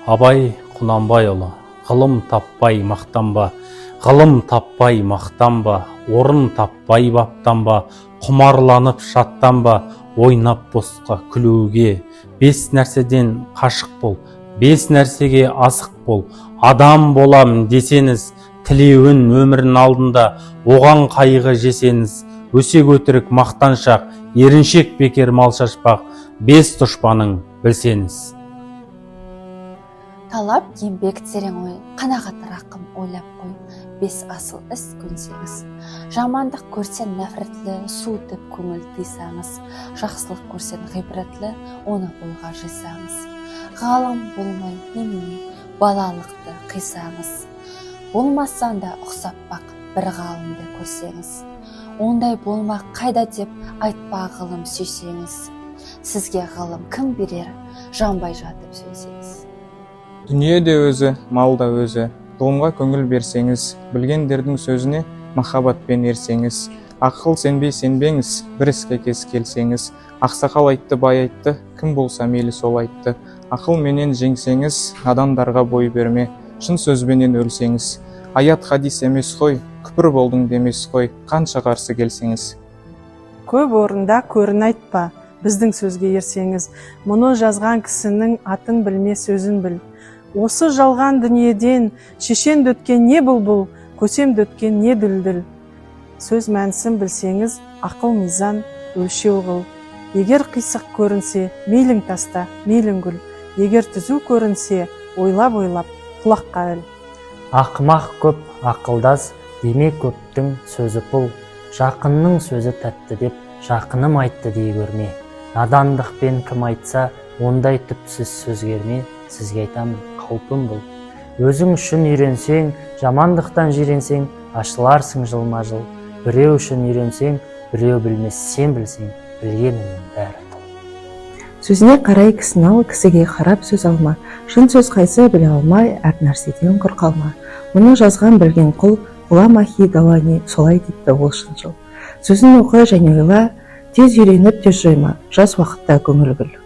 Абай Құнанбайұлы, ғылым таппай мақтанба, ғылым таппай мақтанба, орын таппай баптанба, құмарланып шаттанба, ойнап босқа күлуге. 5 нәрседен қашық бол, 5 нәрсеге асық бол. Адам болам десеңіз, тілеуін өмірін алдында, оған қайғы жесеңіз, өсек өтірік мақтаншақ, еріншек бекер мал шашпақ, 5 дұшпаның білсеңіз. Талап еңбек терең ой, қанағат рақым ойлап қой, 5 асыл іс көнсеңіз. Жамандық көрсен нәфретлі, суытып көңіл тыйсаңыз, жақсылық көрсен ғибратлы, оны ойға жисаңыз. Ғалым болмай немене, балалықты қисаңыз. Болмасан да ұқсап бақ, бір ғалымды көрсеңіз. Ондай болмақ қайда деп айтпа ғылым сүйсеңіз. Сізге ғылым кім берер, жанбай жатып сөйсеңіз. Дүние де өзі, мал да өзі, ғылымға көңіл берсеңіз, білгендердің сөзіне махаббатпен ерсеңіз. Ақыл сенбей сенбеңіз, бір іске кез келсеңіз. Ақсақал айтты, бай айтты, кім болса мейлі сол айтты. Ақыл менен жеңсеңіз, адамдарға бой берме, шын сөзбенен өлсеңіз. Аят хадис емес қой, күпір болдың демес қой, қанша қарсы келсеңіз. Көп орында көрін айтпа, біздің сөзге ерсеңіз. Мұны жазған кісінің атын білме, сөзін біл. Осы жалған дүниеден шешен дөткен не бұлбұл, көсем дөткен не дүлділ. Сөз мәнісін білсеңіз, ақыл мизан өлшеу қыл. Егер қисық көрінсе, мейлің таста, мейлің гүл. Егер түзу көрінсе, ойлап-ойлап құлаққа іл. Ақымақ көп, ақылдас, деме көптің сөзі пұл. Жақынның сөзі тәтті деп, жақыным айтты дей көрме. Надандықпен кім айтса, ондай түпсіз сөз керме. Сізге айтамын, қаупім бұл. Өзің үшін үйренсең, жамандықтан жиренсең, ашыларсың жылма-жыл. Біреу үшін үйренсең, біреу білмес, сен білсең, білгеніңнің бәрі тұл. Сөзіне қарай кісін ал, кісіге қарап сөз алма. Шын сөз қайсы біле алмай, әр нәрседен құр қалма. Мұны жазған білген құл, ғұлама Ахи-Далани солай депті ол шыншыл. Сөзін оқы және ойла, тез үйреніп тез жойма, жас уақытта көңіл біл.